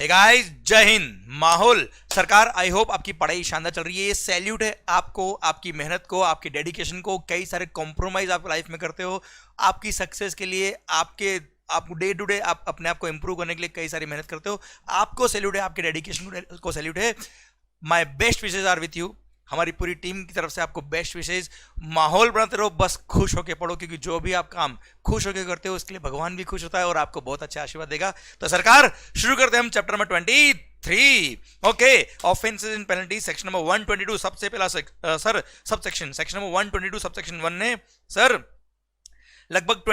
Hey guys, जय हिंद। माहौल सरकार, आई होप आपकी पढ़ाई शानदार चल रही है। सैल्यूट है आपको, आपकी मेहनत को, आपकी डेडिकेशन को। कई सारे कॉम्प्रोमाइज आप लाइफ में करते हो आपकी सक्सेस के लिए। आप डे टू डे आप अपने आप को इंप्रूव करने के लिए कई सारी मेहनत करते हो। आपको सैल्यूट है, आपके डेडिकेशन को सैल्यूट है। My best wishes are with you. हमारी पूरी टीम की तरफ से आपको बेस्ट विशेज। माहौल बनाते रहो, बस खुश होकर पढ़ो, क्योंकि जो भी आप काम खुश होकर करते हो उसके लिए भगवान भी खुश होता है और आपको बहुत अच्छा आशीर्वाद देगा। तो सरकार, शुरू करते हैं हम chapter number 23। Okay, offences and penalty, section number 122। सबसे पहला sir subsection, section number 122 subsection 1 ने सर लगभग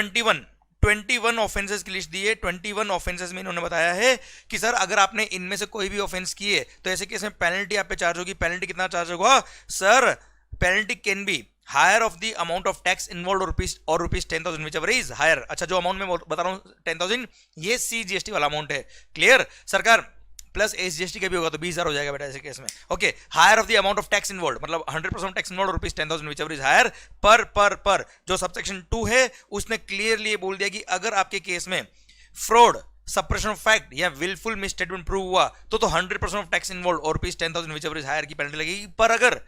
21 ऑफेंसेस की लिस्ट दी है। 21 ऑफेंसेस में इन्होंने बताया है कि सर अगर आपने इनमें से कोई भी ऑफेंस किए तो ऐसे केस में पेनल्टी आप पे चार्ज होगी। पेनल्टी कितना चार्ज होगा sir? Penalty can be higher of the amount of tax involve और rupees 10,000 whichever is higher. अच्छा, जो अमाउंट मैं बता रहा हूं 10,000, ये CGST वाला अमाउंट है। क्लियर सरकार? प्लस SGST का भी होगा तो 20,000 हो जाएगा बेटा ऐसे केस में। Okay, higher of the amount of tax involve, मतलब 100% tax involve rupees 10,000 whichever is higher पर जो सबसेक्शन 2 है उसने क्लियरली बोल दिया कि अगर आपके केस में फ्रॉड, सप्रेशन ऑफ फैक्ट या विलफुल मिसस्टेटमेंट प्रूव हुआ तो 100% ऑफ टैक्स इन्वॉल्व और rupees 10,000 whichever is higher की पेनल्टी लगेगी। पर अगर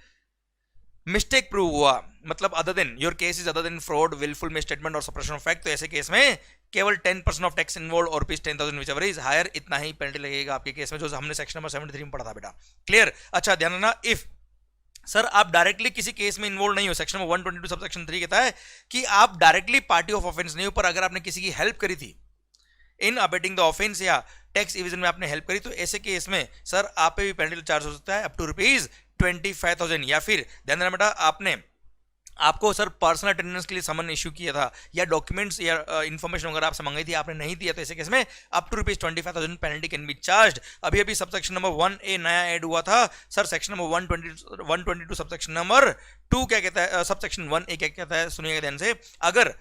मिस्टेक प्रूव हुआ, मतलब other than your case is other than fraud, wilful misstatement और सप्रेशन ऑफ फैक्ट, तो ऐसे केस में केवल 10% ऑफ टैक्स इन्वॉल्व और rupees 10,000 whichever is higher, इतना ही पेनल्टी लगेगा आपके केस में, जो हमने सेक्शन नंबर 73 में पढ़ा था बेटा। क्लियर? अच्छा, ध्यान रखना, इफ सर आप डायरेक्टली किसी केस में इन्वॉल्व नहीं हो, सेक्शन नंबर 122 सबसेक्शन 3 कहता है कि आप डायरेक्टली पार्टी ऑफ ऑफेंस नहीं हो, पर अगर आपने किसी की हेल्प करी थी इन अबेटिंग द ऑफेंस या टैक्स इविजन में आपने हेल्प करी, तो ऐसे केस में सर आप पे भी पेनल्टी चार्ज हो सकता है अप टू रुपीज 25,000। या फिर ध्यान देना बेटा, आपको सर पर्सनल अटेंडेंस के लिए समन इशू किया था या डॉक्यूमेंट्स या इन्फॉर्मेशन वगैरह आपसे मंगाई थी, आपने नहीं दिया, तो ऐसे केस में up to rupees 25,000 penalty can be charge. अभी सबसेक्शन नंबर 1A नया ऐड हुआ था sir, section number 122 subsection number 2 क्या कहता है? सबसेक्शन 1A क्या कहता है? सुनिएगा ध्यान से। अगर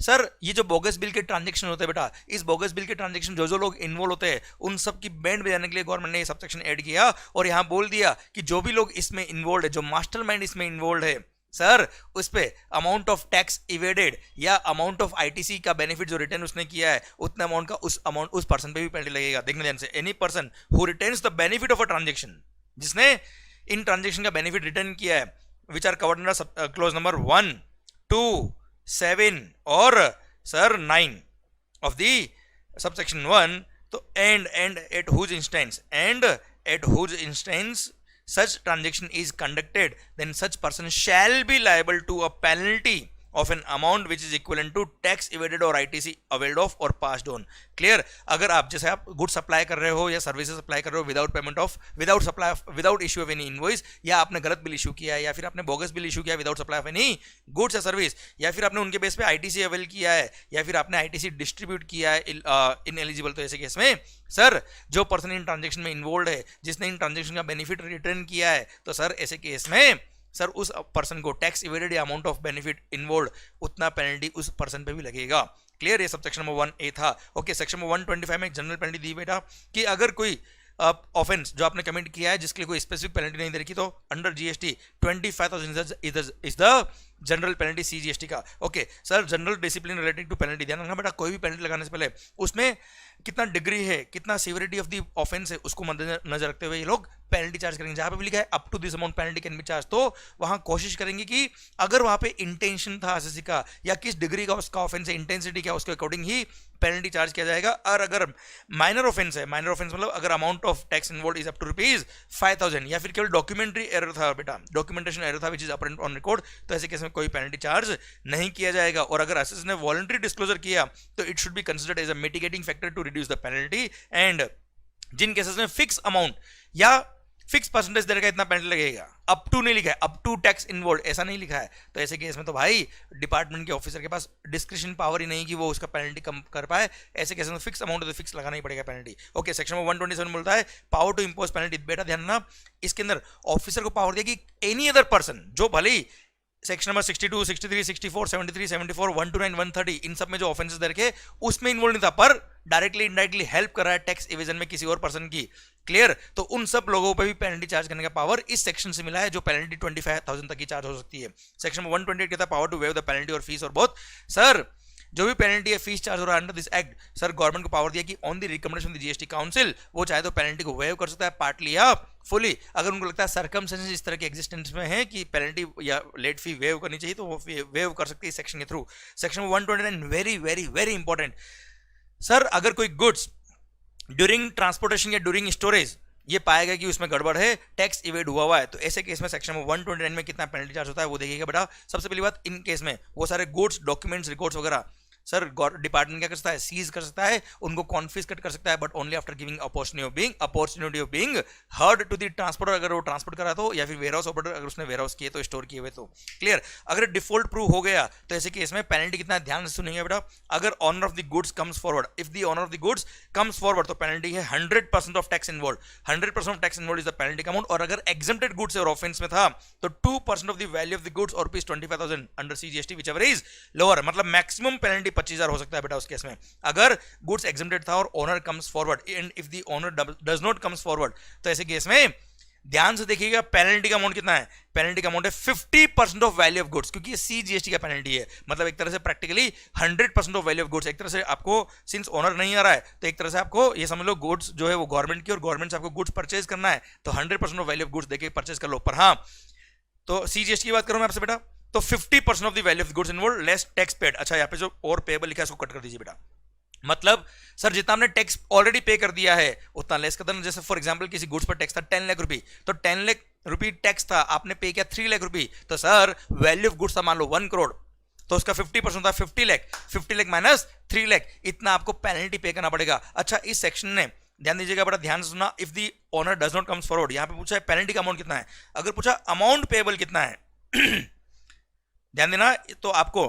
सर ये जो बोगस बिल के ट्रांजैक्शन होते हैं बेटा, इस बोगस बिल के ट्रांजैक्शन जो लोग इन्वॉल्व होते हैं उन सब की बैंड बजाने के लिए गवर्नमेंट ने ये सबसेक्शन ऐड किया और यहां बोल दिया कि जो भी लोग इसमें इन्वॉल्व है, जो मास्टरमाइंड इसमें इन्वॉल्व है सर, उस पे अमाउंट ऑफ टैक्स इवेडेड या अमाउंट ऑफ ITC का बेनिफिट जो रिटर्न उसने किया है उतना अमाउंट का उस पर्सन पे भी पेनल्टी लगेगा। देखने ध्यान से, any person who retains the benefit of a transaction, जिसने इन ट्रांजैक्शन का बेनिफिट रिटर्न किया है, which are covered under clause number 1, 2, 7 और सर 9 of the subsection 1, तो and at whose instance such transaction is conducted, then such person shall be liable to a penalty of an amount which is equivalent to tax evaded or ITC availed of or passed on. Clear? अगर आप जैसे आप good supply कर रहे हो या services supply कर रहे हो without payment of, without issue of any invoice, या आपने गलत बिल इशू किया है या फिर आपने बोगस बिल इशू किया without supply of any goods या सर्विस, या फिर आपने उनके बेस पे ITC अवेल किया है या फिर आपने ITC डिस्ट्रीब्यूट किया है इन एलिजिबल, तो ऐसे केस में सर जो पर्सन इन ट्रांजेक्शन में इन्वॉल्व है, जिसने इन ट्रांजेक्शन का बेनिफिट रिटर्न किया है, तो सर ऐसे केस में सर उस पर्सन को टैक्स इवेडेड या अमाउंट ऑफ बेनिफिट इन्वॉल्व उतना पेनल्टी उस पर्सन पे भी लगेगा। क्लियर? ये सबसेक्शन नंबर 1A था। ओके, सेक्शन नंबर 125 में एक जनरल पेनल्टी दी बेटा कि अगर कोई ऑफेंस जो आपने कमिट किया है जिसके लिए कोई स्पेसिफिक पेनल्टी नहीं दे रखी, तो under GST 25,000 is the general penalty CGST का। Okay sir, general discipline related to penalty, ध्यान रखना बेटा, कोई भी पेनल्टी लगाने से पहले उसमें कितना डिग्री है, कितना सीवरिटी ऑफ द ऑफेंस है, उसको मद्देनजर रखते हुए ये लोग पेनल्टी चार्ज करेंगे। जहां पे भी लिखा है up to this amount penalty can be charge, तो वहां कोशिश करेंगे कि अगर वहां पे इंटेंशन था असेसी का या किस डिग्री का उसका ऑफेंस है, इंटेंसिटी क्या, उसके अकॉर्डिंग ही पेनल्टी चार्ज किया जाएगा। और अगर माइनर ऑफेंस है, माइनर ऑफेंस मतलब अगर amount of tax involve is up to rupees 5,000 या फिर केवल डॉक्यूमेंट्री एरर था बेटा, डॉक्यूमेंटेशन एरर था which is apparent on record, तो ऐसे केस में कोई पेनल्टी चार्ज नहीं किया जाएगा। और अगर असेस ने वॉलंटरी डिस्क्लोजर किया तो it should be considered as a mitigating factor to reduce the penalty. And जिन केसेस में फिक्स अमाउंट या फिक्स परसेंटेज देने का इतना पेनल्टी लगेगा, अप टू नहीं लिखा है, अप टू टैक्स इन्वॉल्व ऐसा नहीं लिखा है, तो ऐसे केस में तो भाई डिपार्टमेंट के ऑफिसर के पास डिस्क्रिप्शन पावर ही नहीं कि वो उसका पेनल्टी कम कर पाए। ऐसे केस में फिक्स अमाउंट तो फिक्स लगाना ही पड़ेगा पेनल्टी। ओके, सेक्शन 127 बोलता है पावर टू इंपोज पेनल्टी। बेटा ध्यान ना, इसके अंदर ऑफिसर को पावर दिया कि एनी अदर पर्सन, जो भले ही सेक्शन नंबर 62, 63, 64, 73, 74, 129, 130 इन सब में जो ऑफेंसेस दे रखे उसमें इन्वॉल्व नहीं था, पर डायरेक्टली इनडायरेक्टली हेल्प कर रहा है टैक्स इवेजन में किसी और पर्सन की। क्लियर? तो उन सब लोगों पे भी पेनल्टी चार्ज करने का पावर इस सेक्शन से मिला है, जो पेनल्टी 25,000 तक की चार्ज हो सकती है। सेक्शन 128 कहता है power to waive the penalty और फीस और बोथ। सर जो भी पेनल्टी है फीस चार्ज हो रहा है under this act, sir government को पावर दिया कि on the recommendation of the GST council वो चाहे तो पेनल्टी को वेव कर सकता है पार्टली या फुली। अगर उनको लगता है सर्कमस्टेंसेस इस तरह के एग्जिस्टेंस में है कि पेनल्टी या लेट फी वेव करनी चाहिए तो वो वेव कर सकती है सेक्शन के through. Section 129 very very very important. Sir अगर कोई गुड्स ड्यूरिंग ट्रांसपोर्टेशन या ड्यूरिंग स्टोरेज ये पाएगा कि उसमें गड़बड़ है, टैक्स इवेड हुआ है, तो ऐसे केस में सेक्शन 129 में कितना पेनल्टी चार्ज होता है वो देखिएगा बेटा। सबसे पहली बात, इन केस में वो सारे गुड्स डॉक्यूमेंट्स रिकॉर्ड्स वगैरह सर डिपार्टमेंट क्या कर सकता है, सीज कर सकता है, उनको कॉन्फिस्केट कर सकता है, but only after giving opportunity of being heard to the transporter, अगर वो ट्रांसपोर्ट करा तो, या फिर वेयरहाउस ऑपरेटर अगर उसने वेयरहाउस किए तो, स्टोर किए हुए तो। क्लियर। अगर डिफॉल्ट प्रूव हो गया तो ऐसे केस में पेनल्टी कितना, ध्यान से सुनिए बेटा। अगर owner of the goods comes forward, if the owner of the goods comes forward तो पेनल्टी है 100% of tax involve. 100% of tax involve is the penalty amount. और अगर एग्जेम्प्टेड गुड्स और ऑफेंस में था तो 2% of the value of the goods और ₹25,000 under CGST whichever is lower, मतलब मैक्सिमम पेनल्टी 25,000 हो सकता है बेटा उस केस में। अगर गुड्स एग्जेम्प्टेड था और owner comes forward, and if the owner does not comes forward तो ऐसे केस में ध्यान से देखिएगा पेनल्टी का अमाउंट कितना है। पेनल्टी का अमाउंट है 50% ऑफ वैल्यू ऑफ गुड्स, क्योंकि ये सीजीएसटी का पेनल्टी है, मतलब एक तरह से practically 100% of value of goods. एक तरह से आपको सिंस ओनर नहीं आ रहा है तो एक तरह से आपको ये समझ लो गुड्स जो है वो गवर्नमेंट की, और गवर्नमेंट से आपको गुड्स परचेज करना है तो 100% ऑफ वैल्यू ऑफ गुड्स देके परचेज कर लो। पर हाँ, तो सीजीएसटी की बात करूं मैं आपसे बेटा, तो 50% of the value of goods involve less tax paid. अच्छा, यहाँ पे जो और पेबल लिखा है उसको कट कर दीजिए बेटा, मतलब सर जितना हमने टैक्स ऑलरेडी पे कर दिया है उतना लेस कर देना। जैसे फॉर एग्जांपल किसी गुड्स पर टैक्स था 10 लाख रुपए, तो 10 लाख रुपए टैक्स था, आपने पे किया 3 लाख रुपए, तो सर वैल्यू ऑफ गुड्स था मान लो 1 करोड़, तो उसका 50% था 50 लाख, 50 लाख माइनस 3 लाख, इतना आपको पेनल्टी पे करना पड़ेगा। अच्छा, इस सेक्शन ने ध्यान दीजिएगा बड़ा ध्यान से सुना, if the owner does not comes forward, यहां पे पूछा है पेनल्टी का अमाउंट कितना है, अगर पूछा अमाउंट पेबल कितना है ध्यान देना, तो आपको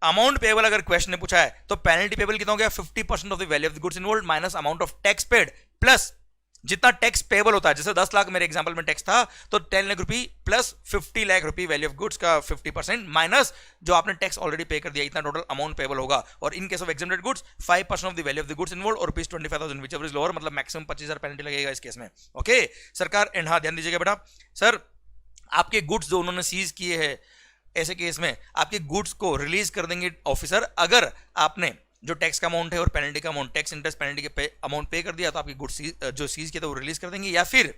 अमाउंट पेबल अगर क्वेश्चन ने पूछा है तो पेनल्टी पेबल कितना हो गया, 50% of the value of the goods involve minus amount of tax paid plus जितना टैक्स पेबल होता है। जैसे 10 लाख मेरे एग्जांपल में टैक्स था तो 10 लाख रुपए प्लस 50 लाख रुपए वैल्यू ऑफ गुड्स का 50% माइनस जो आपने टैक्स ऑलरेडी पे कर दिया, इतना टोटल अमाउंट पेबल होगा। और in case of exempted goods 5% of the value of the goods involve और ₹25,000 व्हिचएवर इज लोअर, मतलब मैक्सिमम 25,000 पेनल्टी लगेगा इस केस में। ओके सरकार, एंड हाँ ध्यान दीजिएगा बेटा, सर आपके गुड्स जो उन्होंने सीज किए हैं ऐसे केस में आपके गुड्स को रिलीज कर देंगे ऑफिसर, अगर आपने जो टैक्स का अमाउंट है और पेनल्टी का अमाउंट, टैक्स इंटरेस्ट पेनल्टी के अमाउंट पे कर दिया तो आपकी गुड्स जो सीज किया था वो रिलीज कर देंगे। या फिर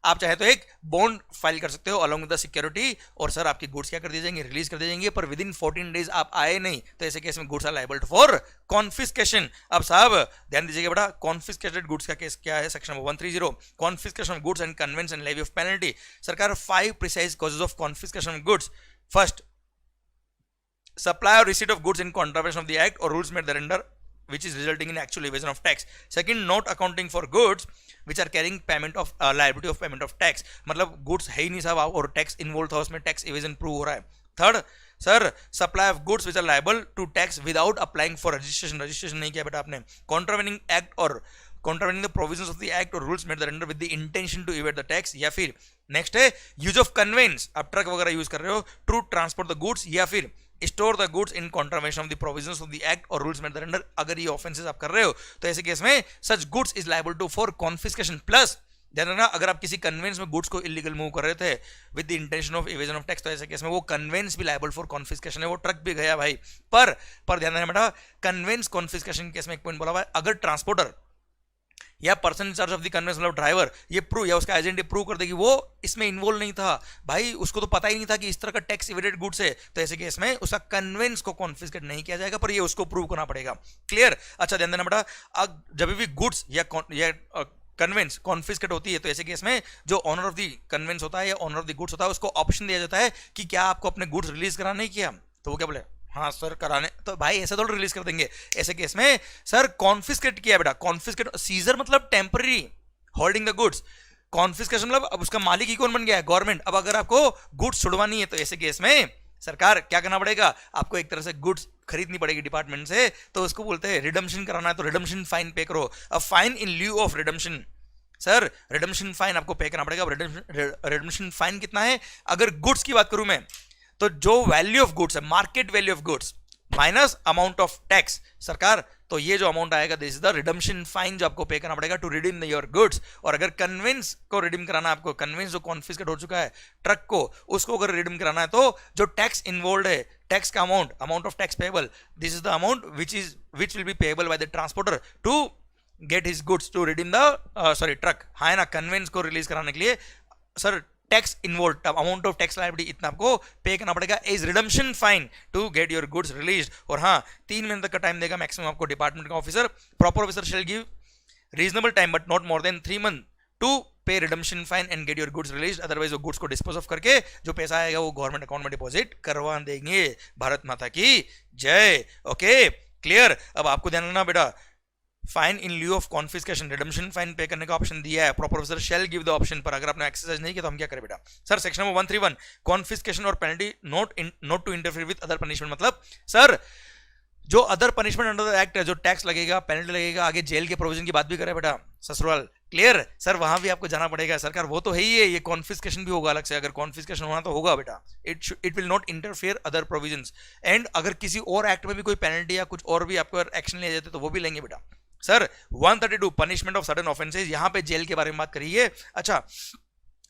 आप चाहे तो एक बॉन्ड फाइल कर सकते हो अलॉन्ग विद द सिक्योरिटी, और सर आपकी गुड्स क्या कर दिए जाएंगे, रिलीज कर दिए जाएंगे। पर विद इन 14 डेज आप आए नहीं तो ऐसे केस में goods are liable for confiscation. अब साहब ध्यान दीजिएगा बेटा, कॉन्फिस्केटेड गुड्स का केस क्या है, section 130 confiscation of goods and conveyance and levy of penalty. सरकार 5 precise causes of confiscation of goods. First, supply or receipt of goods in contravention of the act or rules made thereunder which is resulting in actual evasion of tax. Second, not accounting for goods which are carrying payment of liability of payment of tax, मतलब goods है ही नहीं साहब और tax involve था उसमें, tax evasion prove हो रहा है। Third, sir supply of goods which are liable to tax without applying for registration, registration नहीं किया बेटा आपने। कॉन्ट्रावेनिंग एक्ट और contravening the provisions of the act or rules made thereunder with the intention to evade the tax। या फिर next है use of conveyance, आप truck वगैरह यूज कर रहे हो टू ट्रांसपोर्ट द गुड्स, या फिर store the goods in contravention of the provisions of the act और रूल्स मेड देयरअंडर, अगर ये ऑफेंसेस आप कर रहे हो तो ऐसे केस में such goods is liable to for confiscation. Plus ध्यान रखना, अगर आप किसी कन्वेंस में गुड्स को इलीगल मूव कर रहे थे with the intention of evasion of tax तो ऐसे केस में वो कन्वेंस भी लायबल फॉर कॉन्फिस्केशन है, वो ट्रक भी गया भाई। पर ध्यान रखना बेटा, कन्वेंस कॉन्फिस्केशन केस में एक पॉइंट बोला हुआ है, अगर ट्रांसपोर्टर या person in charge of the conveyance मतलब ड्राइवर ये प्रूव या उसका एजेंट प्रूव कर दे कि वो इसमें इन्वॉल्व नहीं था, भाई उसको तो पता ही नहीं था कि इस तरह का टैक्स इवेडेड गुड्स है, तो ऐसे केस में उसका कन्वेंस को कॉन्फिस्केट नहीं किया जाएगा, पर ये उसको प्रूव करना पड़ेगा। क्लियर। अच्छा ध्यान देना बेटा, जब भी गुड्स या कन्वेंस कॉन्फिस्केट होती है तो ऐसे केस में जो ऑनर ऑफ द कन्वेंस होता है या ऑनर ऑफ द गुड्स होता है उसको ऑप्शन दिया जाता है कि क्या आपको अपने गुड्स रिलीज कराने किया, तो वो क्या बोले हाँ सर कराने, तो भाई ऐसा थोड़ा रिलीज कर देंगे। ऐसे केस में सर कॉन्फिस्केट किया बेटा, कॉन्फिस्केट सीजर मतलब temporary holding the goods, confiscation मतलब अब उसका मालिक ही कौन बन गया है, गवर्नमेंट। अब अगर आपको गुड्स छुड़वानी है तो ऐसे केस में सरकार क्या करना पड़ेगा, आपको एक तरह से गुड्स खरीदनी पड़ेगी डिपार्टमेंट से, तो उसको बोलते हैं रिडम्पशन कराना है तो रिडम्पशन फाइन पे करो। अब fine in lieu of redemption, sir redemption fine आपको पे करना पड़ेगा। रिडम्पशन फाइन कितना है, अगर गुड्स की बात करूं मैं तो जो वैल्यू ऑफ गुड्स है, market value of goods minus amount of tax सरकार, तो ये जो अमाउंट आएगा this is the redemption fine जो आपको पे करना पड़ेगा टू रिडीम योर गुड्स। और अगर कन्विंस को रिडीम कराना, आपको कन्विंस जो कॉन्फिस्केट हो चुका है ट्रक को, उसको अगर रिडीम कराना है तो जो टैक्स इन्वॉल्व है, टैक्स का amount of tax payable, this is the amount which will be payable by the transporter to get his goods to redeem the truck. हाँ है ना, कन्विंस को रिलीज कराने के लिए sir tax involve, amount of tax liability इतना आपको pay करना पड़ेगा as redemption fine to get your goods release. और हाँ 3 महीने तक का टाइम देगा मैक्सिमम आपको डिपार्टमेंट का officer. Proper officer shall give reasonable time but not more than 3 month to pay redemption fine and get your goods release, otherwise वो goods को डिस्पोज ऑफ करके जो पैसा आएगा वो गवर्नमेंट अकाउंट में डिपॉजिट करवा देंगे। भारत माता की जय। Okay clear. अब आपको ध्यान रखना बेटा, fine in lieu of confiscation, redemption fine पे करने का ऑप्शन दिया है, proper officer shall give the option पर। अगर आपने एक्सरसाइज नहीं किया तो हम क्या करें बेटा, सर सेक्शन नंबर 131 कॉन्फिस्केशन और penalty not to interfere with other punishment, मतलब सर जो other punishment under the act है, जो टैक्स लगेगा, पेनल्टी लगेगा, आगे जेल के प्रोविजन की बात भी करें बेटा ससुराल। क्लियर सर, वहां भी आपको जाना पड़ेगा सरकार, वो तो है ही है, ये कॉन्फिस्केशन भी होगा अलग से, अगर कॉन्फिस्केशन होना तो होगा बेटा, it will not interfere other provisions. And अगर किसी और एक्ट में भी कोई पेनल्टी या कुछ और भी आपको एक्शन लिया जाते तो वो भी लेंगे बेटा। Sir 132 punishment of sudden offences, यहां पे जेल के बारे में बात करिए। अच्छा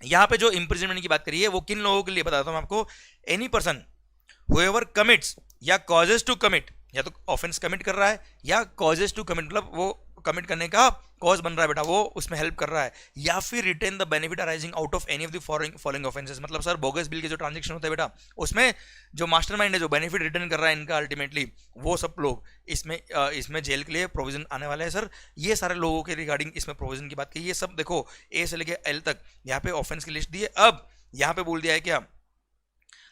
यहां पे जो इंप्रिजनमेंट की बात करिए वो किन लोगों के लिए बताता हूं आपको, एनी पर्सन हुएवर कमिट्स या कॉजेज टू कमिट, या तो ऑफेंस कमिट कर रहा है या कॉजेज टू कमिट, मतलब वो कमिट करने का कॉज बन रहा है बेटा, वो उसमें हेल्प कर रहा है, या फिर retain the benefit arising out of any of the following offences, मतलब सर बोगस बिल के जो ट्रांजेक्शन होते हैं बेटा उसमें जो मास्टरमाइंड है, जो बेनिफिट रिटर्न कर रहा है इनका अल्टीमेटली, वो सब लोग इसमें जेल के लिए प्रोविजन आने वाला है। सर ये सारे लोगों के रिगार्डिंग इसमें प्रोविजन की बात की, ये सब देखो ए से लेके एल तक यहाँ पे ऑफेंस की लिस्ट दी है। अब यहाँ पे बोल दिया है क्या,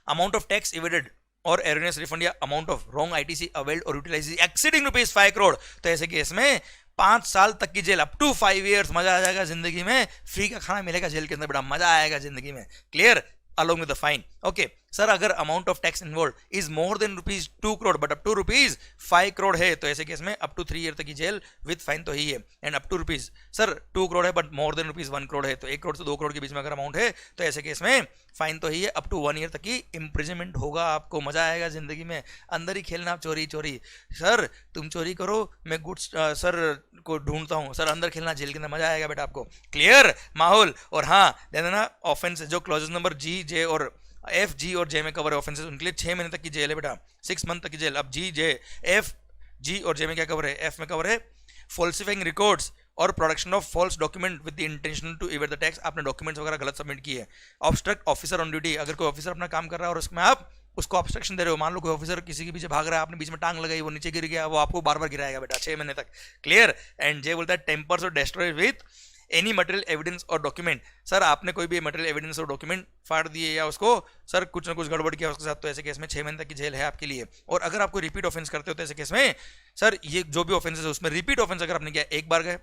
अमाउंट ऑफ टैक्स इवेडेड और एरनेस रिफंड या amount of wrong ITC availed और यूटिलाइज एक्सीडिंग ₹5 करोड़, तो ऐसे केस में 5 साल तक की जेल, अप टू 5 years, मजा आ जाएगा जिंदगी में, फ्री का खाना मिलेगा जेल के अंदर बेटा, मजा आएगा जिंदगी में। Clear, along with the fine. Okay, sir अगर amount of tax involve is more than ₹2 crore but up to ₹5 crore है तो ऐसे केस में अप टू 3 year तक की जेल विद फाइन तो ही है। And up to sir 2 crore है बट मोर देन ₹1 करोड़ है, तो 1 करोड़ से 2 करोड़ के बीच में अगर अमाउंट है तो ऐसे केस में फाइन तो ही है, अप टू 1 year तक की इम्प्रिजनमेंट होगा। आपको मजा आएगा जिंदगी में, अंदर ही खेलना आप चोरी चोरी, सर तुम चोरी करो मैं गुड्स सर को ढूंढता हूँ, सर अंदर खेलना जेल के अंदर, मजा आएगा बेटा आपको। क्लियर माहौल। और हाँ ध्यान देना, ऑफेंस जो क्लॉजेस नंबर जी जे और एफ जी और जे में कवर है ऑफेंसेस, उनके लिए 6 महीने तक की जेल है बेटा, 6 month तक की जेल। अब जी जे एफ जी और जे में क्या कवर है, एफ में कवर है फॉल्सिफाइंग रिकॉर्ड्स और production of false document with the intention to evade the tax, आपने डॉक्यूमेंट्स वगैरह गलत सबमिट किए। ऑब्स्ट्रक्ट ऑफिसर ऑन ड्यूटी, अगर कोई ऑफिसर अपना काम कर रहा है और उसमें आप उसको ऑब्स्ट्रक्शन दे रहे हो, मान लो कोई ऑफिसर किसी के पीछे भाग रहा है, आपने बीच में टांग लगाई, वो नीचे गिर गया, वो आपको बार बार गिराएगा बेटा 6 महीने तक। क्लियर। एंड जे बोलता है टेम्पर्स और destroy with any material evidence और डॉक्यूमेंट, सर आपने कोई भी मटेरियल एविडेंस और डॉक्यूमेंट फाड़ दिए या उसको सर कुछ ना कुछ गड़बड़ किया उसके साथ, तो ऐसे केस में 6 महीने तक की जेल है आपके लिए। और अगर आपको रिपीट ऑफेंस करते हो तो ऐसे केस में सर ये जो भी ऑफेंस है उसमें रिपीट ऑफेंस अगर आपने किया, एक बार गए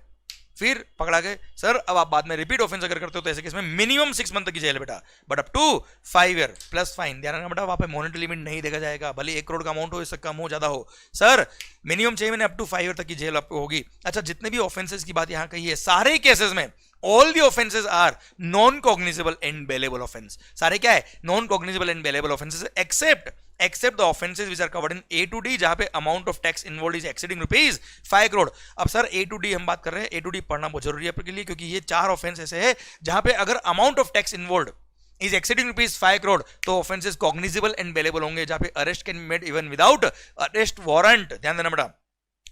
फिर पकड़ा गए सर, अब आप बाद में रिपीट ऑफेंस अगर करते हो तो ऐसे केस में मिनिमम 6 month तक की जेल है बेटा, but up to 5 year plus fine. ध्यान रखना बेटा, वहां पे मॉनेटरी लिमिट नहीं देखा जाएगा, भले 1 करोड़ का अमाउंट हो, इससे कम हो ज्यादा हो, सर मिनिमम 6 महीने अप टू 5 year तक की जेल आपको होगी। अच्छा जितने भी ऑफेंसेस की बात यहाँ कही है, सारे केसेस में all the offenses are non-cognizable and bailable offense, सारे क्या है non cognizable and bailable offences, except the offences which are covered in A to D, जहां पे amount of tax involve is exceeding ₹5 crore. अब सर ए टू डी हम बात कर रहे हैं, ए टू डी पढ़ना बहुत जरूरी है आपके लिए, क्योंकि ये 4 ऑफेंस ऐसे है जहां पे अगर amount of tax involve is exceeding ₹5 crore तो ऑफेंसेस कॉग्निजेबल एंड बेलेबल होंगे, जहां पे arrest can be made even without arrest warrant. ध्यान देना बेटा,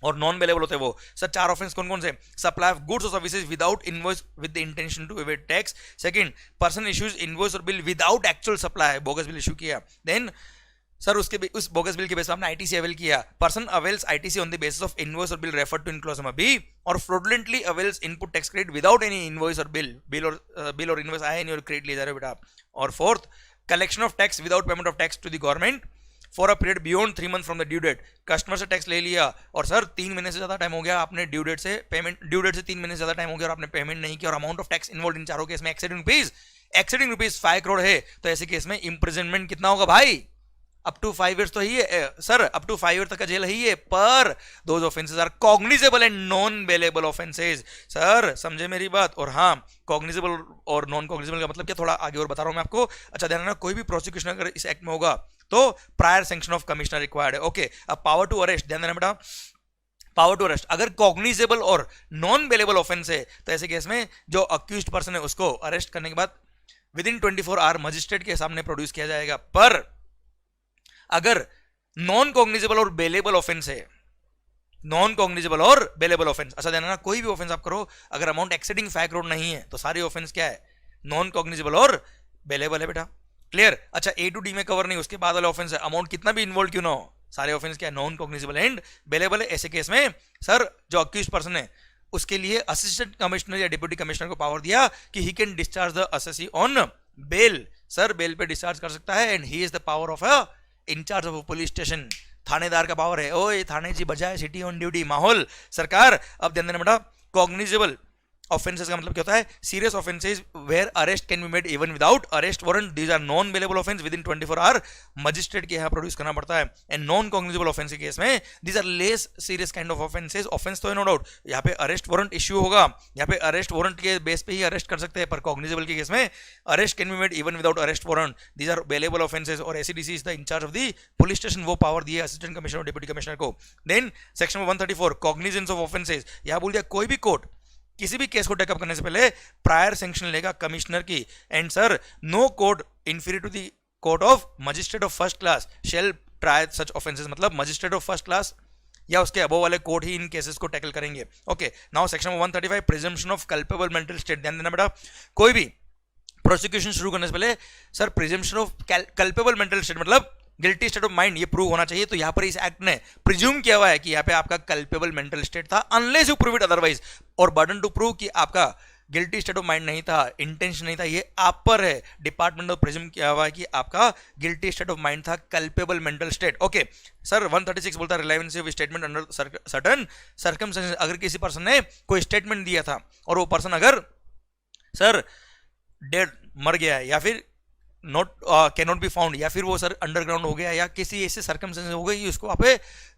और नॉन बेलेबल होते हैं वो। सर 4 ऑफेंस कौन कौन से, सप्लाई ऑफ गुड्स और services without invoice with the intention to evade tax, second person issues invoice और bill without actual supply, bogus bill issue किया, देन सर उस बोगस बिल के बेस पर आपने आईटीसी अवेल किया, person avails ITC on the basis of invoice और bill referred to in clause number B, और fraudulently avails input tax credit without any invoice और bill और invoice आया नहीं और क्रेडिट ले जा रहे हो बेटा आप। और fourth collection of tax without payment of tax to the government for a period beyond 3 months from the due date, customer से टैक्स ले लिया और सर 3 महीने से ज्यादा टाइम हो गया, आपने ड्यू डेट से 3 महीने से ज्यादा टाइम हो गया और आपने पेमेंट नहीं किया, और amount of tax involve in चारों केस में एक्सीडिंग ₹5 करोड़ है, तो ऐसे केस में इंप्रिजनमेंट कितना होगा भाई, अप टू 5 years तो ही है सर, अप टू 5 years तक का जेल ही है, पर those offences are cognizable and non bailable offences. Sir समझे मेरी बात? और हाँ, कॉग्निजेबल और नॉन कॉग्निजेबल का मतलब क्या, थोड़ा आगे और बता रहा हूं मैं आपको। अच्छा ध्यान रखना, कोई भी प्रोसिक्यूशन अगर इस एक्ट में होगा तो prior sanction of commissioner required है। ओके, अब पावर टू अरेस्ट, ध्यान देना बेटा, पावर टू अरेस्ट अगर कॉग्निजेबल और नॉन बेलेबल ऑफेंस है तो ऐसे केस में जो अक्यूज्ड पर्सन है उसको अरेस्ट करने के बाद विद इन 24 आवर मजिस्ट्रेट के सामने प्रोड्यूस किया जाएगा। पर अगर नॉन कॉग्निजेबल और बेलेबल ऑफेंस है, नॉन कॉग्निजेबल और बेलेबल ऑफेंस, अच्छा ध्यान रखना, कोई भी ऑफेंस आप करो अगर अमाउंट एक्सीडिंग 5 करोड़ नहीं है तो सारे ऑफेंस क्या है, नॉन कॉग्निजेबल और बेलेबल है बेटा। क्लियर? अच्छा, ए टू डी में कवर नहीं, उसके बाद वाला ऑफेंस है, अमाउंट कितना भी इन्वॉल्व क्यों ना हो, सारे ऑफेंस क्या है, नॉन कॉग्निजेबल एंड बेलेबल है। ऐसे केस में सर जो अक्यूज्ड पर्सन है उसके लिए असिस्टेंट कमिश्नर या डिप्टी कमिश्नर को पावर दिया कि he can discharge the assessee on bail. Sir bail पे डिस्चार्ज कर सकता है and he is the power of a incharge of police station. थानेदार का पावर है, ओए थाने जी बजाय सिटी ऑन ड्यूटी, माहौल सरकार। अब ध्यान देना बेटा, कॉग्निजेबल ऑफेंसेस का मतलब क्या होता है, serious offences where arrest can be made even without arrest warrant, these are non bailable offence with 24 hour magistrate के यहाँ प्रोड्यूस करना पड़ता है। एंड नॉन कॉग्निजेबल ऑफेंस के केस में these are less serious kind of offences, offence तो है no doubt, यहाँ पे अरेस्ट वारंट इश्यू होगा, यहाँ पे अरेस्ट वारंट के बेस पे ही अरेस्ट कर सकते हैं, पर कॉग्निजेबल के केस में arrest can be made even without arrest warrant, these are bailable offences. और ACDC is the in-charge of the police station, वो पावर दिया असिस्टेंट कमिश्नर और डिप्टी कमिश्नर को। Then section 134 cognizance of offences, यहाँ बोल दिया कोई भी कोर्ट किसी भी केस को टेकअप करने से पहले प्रायर सैंक्शन लेगा कमिश्नर की। And sir no court inferior to the court of magistrate of first class shall try such offences, मतलब मजिस्ट्रेट ऑफ फर्स्ट क्लास या उसके अबव वाले कोर्ट ही इन केसेस को टैकल करेंगे। Okay, now section 135 presumption of culpable mental state, ध्यान देना बेटा, कोई भी प्रोसिक्यूशन शुरू करने से पहले sir presumption of culpable mental state मतलब गिल्टी स्टेट ऑफ माइंड ये प्रूव होना चाहिए। तो यहां पर इस एक्ट ने प्रिज्यूम किया हुआ है कि यहां पे आपका कल्पेबल मेंटल स्टेट था unless you prove it otherwise, और बर्डन टू प्रूव कि आपका गिल्टी स्टेट ऑफ माइंड नहीं था, इंटेंशन नहीं था, ये आप पर है। डिपार्टमेंट ने प्रिज्यूम किया हुआ है कि आपका गिल्टी स्टेट ऑफ माइंड था, culpable mental state. Okay sir 136 बोलता है relevancy of statement under certain circumstances, अगर किसी पर्सन ने कोई स्टेटमेंट दिया था और वो पर्सन अगर सर डेड मर गया है या फिर not can not be found या फिर वो सर अंडरग्राउंड हो गया या किसी ऐसे सर्कमस्टेंसेस हो गई उसको आप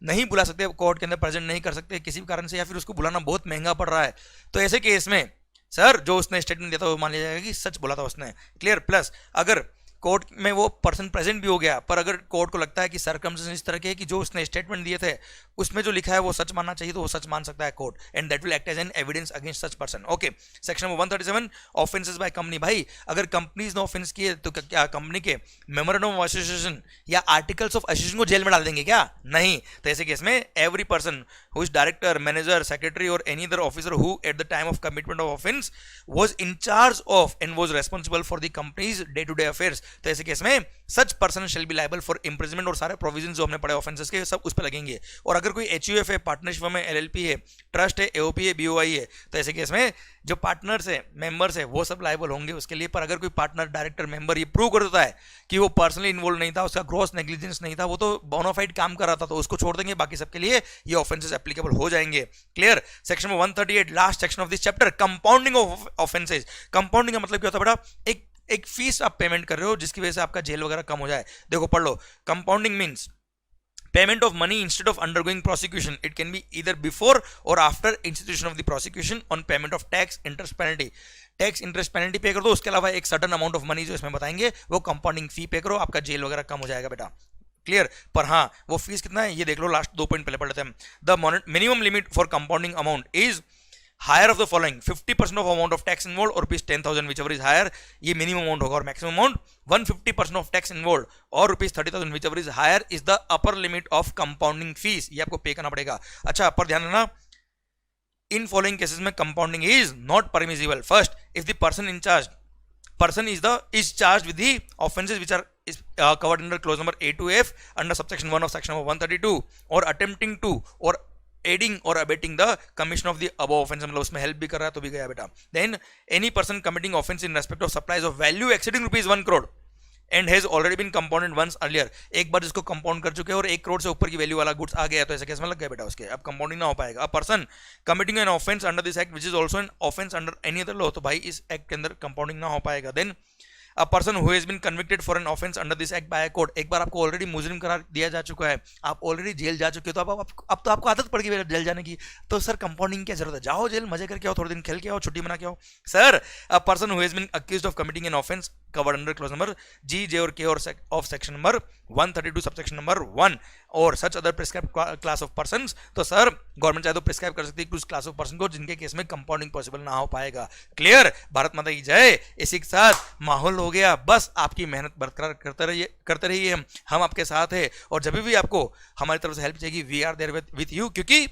नहीं बुला सकते, कोर्ट के अंदर प्रेजेंट नहीं कर सकते किसी भी कारण से, या फिर उसको बुलाना बहुत महंगा पड़ रहा है, तो ऐसे केस में सर जो उसने स्टेटमेंट दिया था वो मान लिया जाएगा कि सच बोला था उसने। क्लियर? प्लस अगर कोर्ट में वो पर्सन प्रेजेंट भी हो गया पर अगर कोर्ट को लगता है कि सर्कमस्टेंसेस इस तरह के कि जो उसने स्टेटमेंट दिए थे उसमें जो लिखा है वो सच मानना चाहिए तो वो सच मान सकता है court, and that will act as an evidence against such person. Okay, section 137 offences by company, भाई अगर कंपनीज ने ऑफेंस किए तो क्या कंपनी के मेमोरेंडम ऑफ एसोसिएशन या आर्टिकल्स ऑफ एसोसिएशन को जेल में डाल देंगे क्या? नहीं। तो ऐसे केस में every person who is director, manager, secretary और any other officer who at the time of commitment of offence was in charge of and was responsible for the company's day to day affairs, तो ऐसे case में such person shall be liable for imprisonment, और सारे provisions जो हमने पढ़े offences के सब उस पर लगेंगे। और अगर कोई एचयूएफ है, पार्टनरशिप है, एलएलपी है, ट्रस्ट है, एओपी है, बीओआई है, तो ऐसे केस में जो पार्टनर्स है, मेंबर्स है, वो सब लायबल होंगे उसके लिए। पर अगर कोई पार्टनर, डायरेक्टर, मेंबर ये प्रूव कर देता है कि वो पर्सनली इन्वॉल्व नहीं था, उसका ग्रॉस नेग्लिजेंस नहीं था, वो तो बोनाफाइड काम कर रहा था, तो उसको छोड़ देंगे, बाकी सबके लिए ये ऑफेंसेस एप्लीकेबल हो जाएंगे। Clear? Section 138 last section of this chapter, compounding of offences. Compounding का मतलब क्या होता है बेटा, एक फीस आप पेमेंट कर रहे हो जिसकी वजह से आपका जेल वगैरह कम हो जाए। देखो पढ़ लो, compounding means payment of money instead of undergoing prosecution. It can be either before or after institution of the prosecution on payment of tax, interest, penalty. Tax, interest, penalty पे कर दो, उसके अलावा एक सर्टन अमाउंट ऑफ मनी जो इसमें बताएंगे वो कंपाउंडिंग फी पे करो, आपका जेल वगैरह कम हो जाएगा बेटा। क्लियर? पर हाँ वो फीस कितना है ये देख लो, लास्ट 2 पॉइंट पहले पढ़ लेते हैं। The minimum limit for compounding amount is higher of the following 50% of amount of tax involve और rupees 10,000 whichever is higher, ये मिनिमम अमाउंट होगा, और maximum amount 150% of tax involve और rupees 30,000 whichever is higher is the upper limit of compounding fees, ये आपको pay करना पड़ेगा। अच्छा पर ध्यान रखना, इन फॉलोइंग केसेस में compounding is not permissible. First, if the person in charge is charged with the offences which are covered under clause number A to F under subsection 1 of section number 132 or attempting to or aiding or abetting the commission of the above offense, मतलब उसमें help भी कर रहा है तो भी गया बेटा। Then any person committing offence in respect of supplies of value exceeding rupees 1 crore and has already been compounded once earlier, एक बार जिसको कंपाउंड कर चुके हैं और 1 करोड़ से ऊपर की वैल्यू वाला गुड्स आ गया तो ऐसे केस में लग गया बेटा उसके, अब कंपाउंडिंग ना हो पाएगा। A person committing an offence under this act which is also an offence under any other law, तो भाई इस एक्ट के अंदर कंपाउंडिंग ना हो पाएगा। Then a person who has been convicted for an offence under this act by court, एक बार आपको ऑलरेडी मुजरिम करार दिया जा चुका है, आप ऑलरेडी जेल जा चुके हो, तो अब तो आपको आदत पड़ गई जेल जाने की, तो सर कंपाउंडिंग की जरूरत है, जाओ जेल, मजे करके आओ, थोड़े दिन खेल के आओ, छुट्टी मना के आओ। Sir a person who has been accused of committing an offence covered under clause number G, J और K और of section number 132 subsection number 1 और such other prescribed class of persons, तो सर गवर्नमेंट चाहे तो prescribe कर सकती है कुछ क्लास ऑफ पर्सन को जिनके केस में कंपाउंडिंग पॉसिबल ना हो पाएगा। क्लियर? भारत माता की जय। इसी के साथ माहौल हो गया, बस आपकी मेहनत बरकरार करते रहिए, हम आपके साथ है, और जब भी आपको हमारी तरफ से हेल्प चाहिए we are there with you, क्योंकि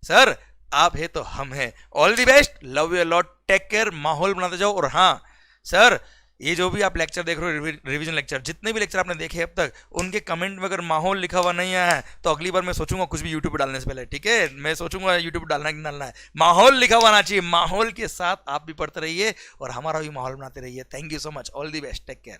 सर आप है तो हम है। All the best, love you lot, take care, माहौल बनाते जाओ। और हाँ सर, ये जो भी आप लेक्चर देख रहे हो, रिवीजन लेक्चर, जितने भी लेक्चर आपने देखे अब तक, उनके कमेंट में अगर माहौल लिखा हुआ नहीं आया है तो अगली बार मैं सोचूंगा कुछ भी यूट्यूब पे डालने से पहले, ठीक है, मैं सोचूंगा यूट्यूब पे डालना है कि डालना है, माहौल लिखा हुआ आना चाहिए। माहौल के साथ आप भी पढ़ते रहिए और हमारा भी माहौल बनाते रहिए। Thank you so much, all the best, take care.